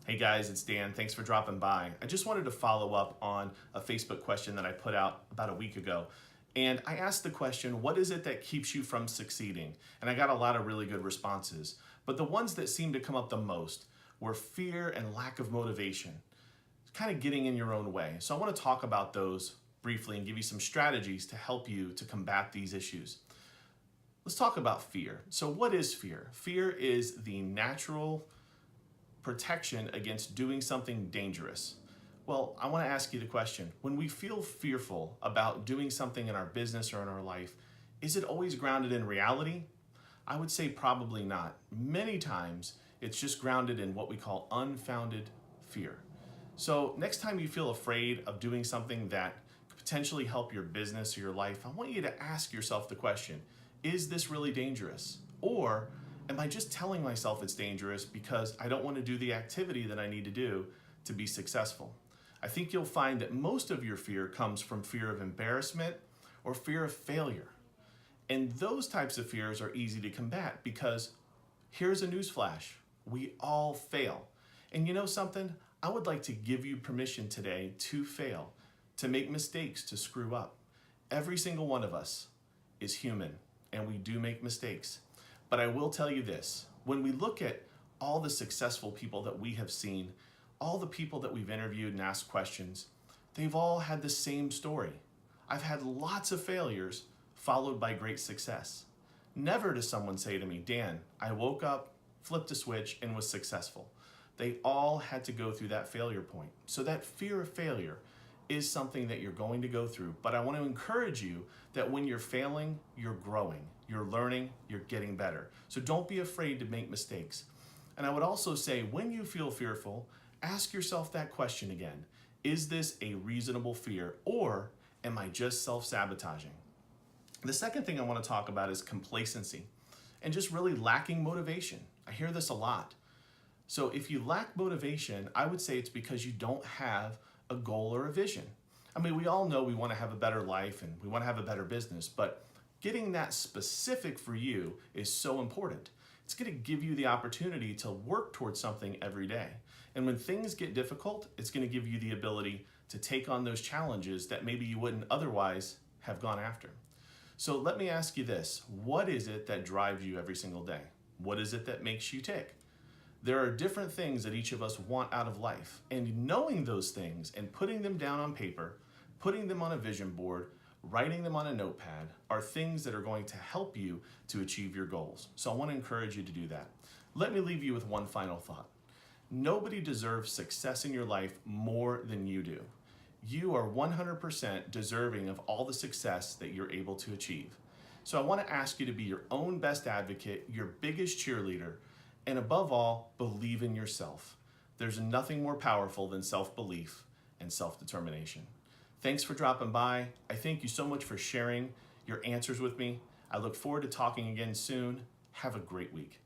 Hey guys, it's Dan. Thanks for dropping by. I just wanted to follow up on a Facebook question that I put out about a week ago. And I asked the question, what is it that keeps you from succeeding? And I got a lot of really good responses. But the ones that seemed to come up the most were fear and lack of motivation, kind of getting in your own way. So I want to talk about those briefly and give you some strategies to help you to combat these issues. Let's talk about fear. So what is fear? Fear is the natural protection against doing something dangerous. Well, I want to ask you the question, when we feel fearful about doing something in our business or in our life, is it always grounded in reality? I would say probably not. Many times it's just grounded in what we call unfounded fear. So next time you feel afraid of doing something that could potentially help your business or your life, I want you to ask yourself the question, is this really dangerous? Or am I just telling myself it's dangerous because I don't want to do the activity that I need to do to be successful? I think you'll find that most of your fear comes from fear of embarrassment or fear of failure. And those types of fears are easy to combat because here's a newsflash, we all fail. And you know something? I would like to give you permission today to fail, to make mistakes, to screw up. Every single one of us is human and we do make mistakes. But I will tell you this, when we look at all the successful people that we have seen, all the people that we've interviewed and asked questions, they've all had the same story. I've had lots of failures followed by great success. Never does someone say to me, Dan, I woke up, flipped a switch, and was successful. They all had to go through that failure point. So that fear of failure is something that you're going to go through. But I want to encourage you that when you're failing, you're growing, you're learning, you're getting better. So don't be afraid to make mistakes. And I would also say, when you feel fearful, ask yourself that question again. Is this a reasonable fear, or am I just self-sabotaging? The second thing I want to talk about is complacency and just really lacking motivation. I hear this a lot. So if you lack motivation, I would say it's because you don't have a goal or a vision. I mean, we all know we want to have a better life and we want to have a better business, but getting that specific for you is so important. It's going to give you the opportunity to work towards something every day. And when things get difficult, it's going to give you the ability to take on those challenges that maybe you wouldn't otherwise have gone after. So let me ask you this, what is it that drives you every single day? What is it that makes you tick? There are different things that each of us want out of life, and knowing those things and putting them down on paper, putting them on a vision board, writing them on a notepad are things that are going to help you to achieve your goals. So I want to encourage you to do that. Let me leave you with one final thought. Nobody deserves success in your life more than you do. You are 100% deserving of all the success that you're able to achieve. So I want to ask you to be your own best advocate, your biggest cheerleader, and above all, believe in yourself. There's nothing more powerful than self-belief and self-determination. Thanks for dropping by. I thank you so much for sharing your answers with me. I look forward to talking again soon. Have a great week.